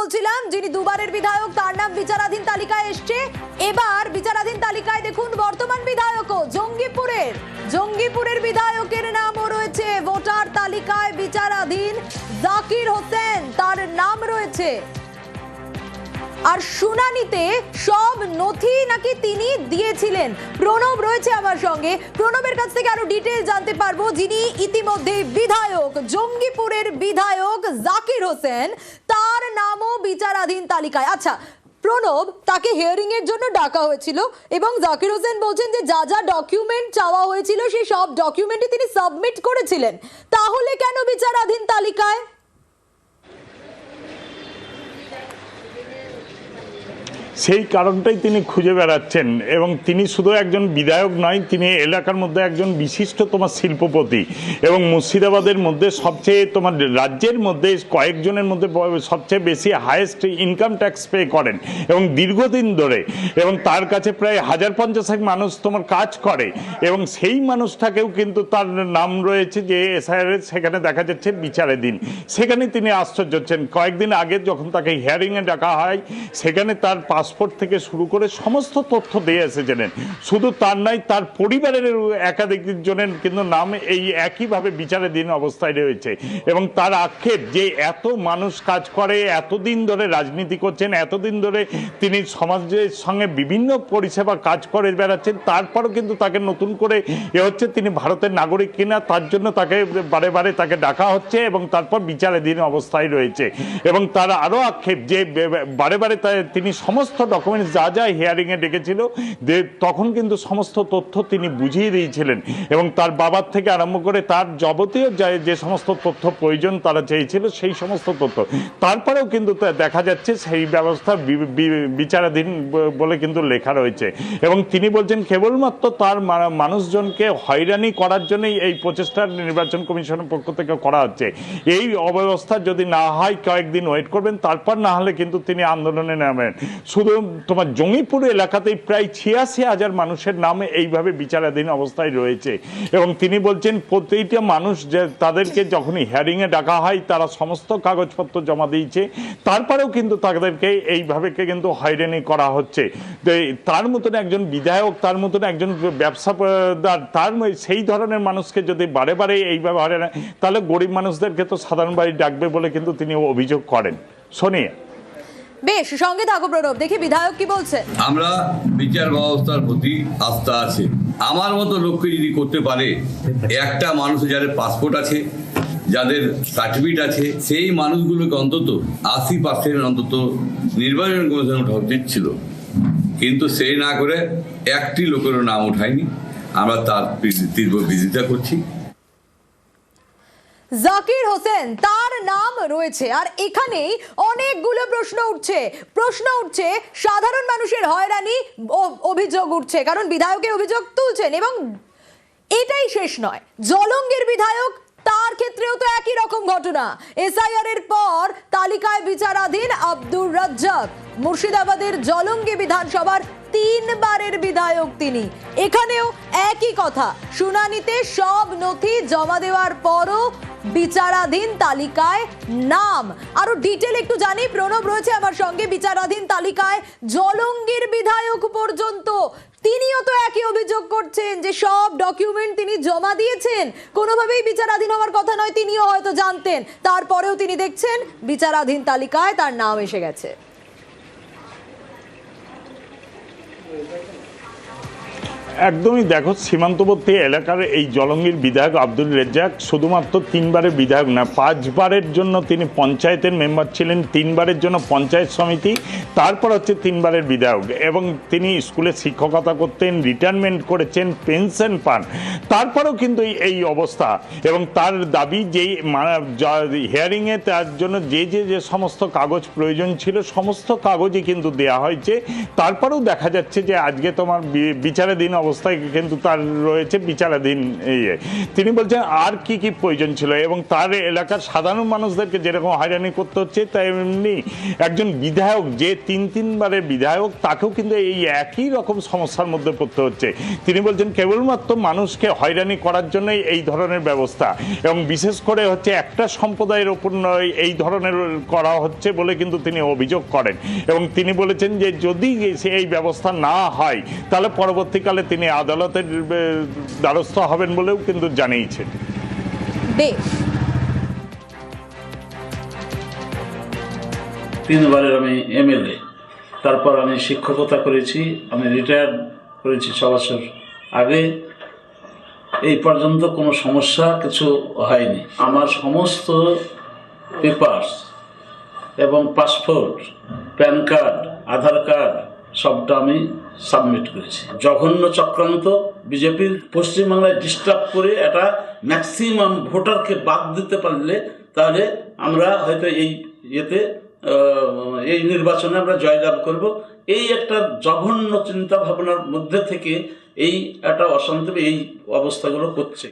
বলছিলাম, যিনি দুবারের বিধায়ক তার নাম বিচারাধীন তালিকায় এসছে। এবার বিচারাধীন তালিকায় দেখুন বর্তমান বিধায়কও জঙ্গিপুরের বিধায়কের নামও রয়েছে ভোটার তালিকায়। বিচারাধীন জাকির হোসেন তার নাম রয়েছে। আর শুনানিতে সব নথি নাকি তিনি দিয়েছিলেন। প্রণব রয়েছে আমার সঙ্গে, প্রণবের কাছ থেকে আরো ডিটেইল জানতে পারবো, যিনি ইতিমধ্যে বিধায়ক, জঙ্গিপুরের বিধায়ক জাকির হোসেন, তার নামও বিচারাধীন তালিকায়। আচ্ছা প্রণব, তাকে হিয়ারিং এর জন্য ডাকা হয়েছিল এবং জাকির হোসেন বলছেন যে যা যা ডকুমেন্ট চাওয়া হয়েছিল সেই সব ডকুমেন্টই তিনি সাবমিট করেছিলেন, তাহলে কেন বিচারাধীন তালিকায়? সেই কারণটাই তিনি খুঁজে বেড়াচ্ছেন। এবং তিনি শুধু একজন বিধায়ক নয়, তিনি এলাকার মধ্যে একজন বিশিষ্ট শিল্পপতি এবং মুর্শিদাবাদের মধ্যে সবচেয়ে রাজ্যের মধ্যে কয়েকজনের মধ্যে সবচেয়ে বেশি হাইয়েস্ট ইনকাম ট্যাক্স পে করেন এবং দীর্ঘদিন ধরে, এবং তার কাছে প্রায় 1050 মানুষ কাজ করে। এবং সেই মানুষটাকেও কিন্তু তার নাম রয়েছে যে এসআইআর, সেখানে দেখা যাচ্ছে বিচারাধীন। সেখানে তিনি আশ্চর্য হচ্ছেন। কয়েকদিন আগে যখন তাকে হিয়ারিংয়ে ডাকা হয়, সেখানে তার পাসপোর্ট থেকে শুরু করে সমস্ত তথ্য দিয়ে এসেছিলেন। শুধু তার নয়, তার পরিবারের একাধিক জনের কিন্তু নাম এই একইভাবে বিচারাধীন অবস্থায় রয়েছে। এবং তার আক্ষেপ যে এত মানুষ কাজ করে, এতদিন ধরে রাজনীতি করছেন, এতদিন ধরে তিনি সমাজের সঙ্গে বিভিন্ন পরিষেবা কাজ করে বেড়াচ্ছেন, তারপরও কিন্তু তাকে নতুন করে তিনি ভারতের নাগরিক কিনা তার জন্য তাকে বারে বারে তাকে ডাকা হচ্ছে এবং তারপর বিচারাধীন অবস্থায় রয়েছে। এবং তার আরও আক্ষেপ যে বারে বারে তিনি সমস্ত ডকুমেন্টস যা যা হিয়ারিংয়ে ডেকেছিল তখন কিন্তু সমস্ত তথ্য তিনি বুঝিয়ে দিয়েছিলেন। এবং তার বাবার থেকে আরম্ভ করে তার যাবতীয় যে সমস্ত তথ্য প্রয়োজন তারা চেয়েছিল সেই সমস্ত তথ্য, তারপরেও কিন্তু দেখা যাচ্ছে সেই ব্যবস্থা বিচারাধীন বলে কিন্তু লেখা রয়েছে। এবং তিনি বলছেন কেবলমাত্র তার মানুষজনকে হয়রানি করার জন্যই এই প্রচেষ্টা নির্বাচন কমিশনের পক্ষ থেকে করা হচ্ছে। এই অব্যবস্থা যদি না হয় কয়েকদিন ওয়েট করবেন, তারপর না হলে কিন্তু তিনি আন্দোলনে নামেন। শুধু জঙ্গিপুর এলাকাতেই প্রায় 86,000 মানুষের নামে এইভাবে বিচারাধীন অবস্থায় রয়েছে। এবং তিনি বলছেন প্রতিটা মানুষ যে তাদেরকে যখনই হিয়ারিংয়ে ডাকা হয় তারা সমস্ত কাগজপত্র জমা দিয়েছে, তারপরেও কিন্তু তাদেরকে এইভাবে কিন্তু হয়রানি করা হচ্ছে। তার মতন একজন বিধায়ক, তার মতন একজন ব্যবসাদার, তার সেই ধরনের মানুষকে যদি বারে বারে এইভাবে হয়রানি, তাহলে গরিব মানুষদেরকে তো সাধারণ বাড়ি ডাকবে বলে কিন্তু তিনি অভিযোগ করেন। সোনিয়া, বেশ, সঙ্গে থাকো প্রণব, দেখি বিধায়ক কি বলছে। আমরা বিচার ব্যবস্থার প্রতি আস্থা আছে। আমার মতো লোককে যদি করতে পারে, একটা মানুষ যাদের পাসপোর্ট আছে, যাদের সার্টিফিকেট আছে, সেই মানুষগুলোকে অন্তত 80% অন্তত নির্বাচন কমিশন ওঠা উচিত ছিল। কিন্তু সেই না করে একটি লোকেরও নাম ওঠায়নি। আমরা তার তীব্র বিরোধিতা করছি। জাকির হোসেন তার নাম রয়েছে, আর এখানেই অনেকগুলো প্রশ্ন উঠছে সাধারণ মানুষের হয়রানি অভিযোগ উঠছে, কারণ বিধায়কের অভিযোগ তুলছেন। এবং এটাই শেষ নয়, জলঙ্গির বিধায়ক, তার ক্ষেত্রেও তো একই রকম ঘটনা। এসআইআর এর পর তালিকায় বিচারাধীন আব্দুর রাজ্জাক, মুর্শিদাবাদের জলঙ্গি বিধানসভার 3 বারের বিধায়ক তিনি। এখানেও একই কথা, শুনানিতে সব নথি জমা দেওয়ার পরও বিচারাধীন তালিকায় নাম। আরো ডিটেল একটু জানি, প্রণব রয়েছে আমার সঙ্গে। বিচারাধীন তালিকায় জলঙ্গির বিধায়ক পর্যন্ত, তিনিও তো একই অভিযোগ করছেন যে সব ডকুমেন্ট তিনি জমা দিয়েছেন, কোনোভাবেই বিচারাধীন হওয়ার কথা নয়, তিনিও হয়তো জানতেন, তারপরেও তিনি দেখছেন বিচারাধীন তালিকায় তার নাম এসে গেছে। একদমই দেখো, সীমান্তবর্তী এলাকার এই জলঙ্গির বিধায়ক আব্দুল রেজ্জাক শুধুমাত্র 3 বারের বিধায়ক না, 5 বারের জন্য তিনি পঞ্চায়েতের মেম্বার ছিলেন, 3 বারের জন্য পঞ্চায়েত সমিতি, তারপর 3 বারের বিধায়ক। এবং তিনি স্কুলে শিক্ষকতা করতেন, রিটায়ারমেন্ট করেছেন, পেনশন পান, তারপরেও কিন্তু এই অবস্থা। এবং তার দাবি যেই হিয়ারিংয়ে তার জন্য যে সমস্ত কাগজ প্রয়োজন ছিল সমস্ত কাগজই কিন্তু দেয়া হয়েছে, তারপরেও দেখা যাচ্ছে যে আজকে বিচারাধীন অবস্থায় কিন্তু তার রয়েছে বিচারাধীন ইয়ে। তিনি বলছেন আর কি কি প্রয়োজন ছিল, এবং তার এলাকার সাধারণ মানুষদেরকে যেরকম হয়রানি করতে হচ্ছে তেমনি একজন বিধায়ক যে তিনবারের বিধায়ক তাকেও কিন্তু এই একই রকম সমস্যার মধ্যে পড়তে হচ্ছে। তিনি বলছেন কেবলমাত্র মানুষকে হয়রানি করার জন্যই এই ধরনের ব্যবস্থা, এবং বিশেষ করে হচ্ছে একটা সম্প্রদায়ের ওপর নয় এই ধরনের করা হচ্ছে বলে কিন্তু তিনি অভিযোগ করেন। এবং তিনি বলেছেন যে যদি এই ব্যবস্থা না হয় তাহলে পরবর্তীকালে তিনি আদালতের দ্বারস্থ হবেন বলেও কিন্তু জানিয়েছেন। দেব 3 বারের আমি এমএলএ, তারপর আমি শিক্ষকতা করেছি, আমি রিটায়ার করেছি 6 বছর আগে। এই পর্যন্ত কোনো সমস্যা কিছু হয়নি। আমার সমস্ত পেপারস এবং পাসপোর্ট, প্যান কার্ড, আধার কার্ড সবটা আমি সাবমিট করেছি। জঘন্য চক্রান্ত বিজেপির, পশ্চিমবাংলায় ডিস্টার্ব করে একটা ম্যাক্সিমাম ভোটারকে বাদ দিতে পারলে তাহলে আমরা হয়তো এই নির্বাচনে আমরা জয়লাভ করব। এই একটা জঘন্য চিন্তা ভাবনার মধ্যে থেকে এই একটা অশান্তি এই অবস্থাগুলো করছে।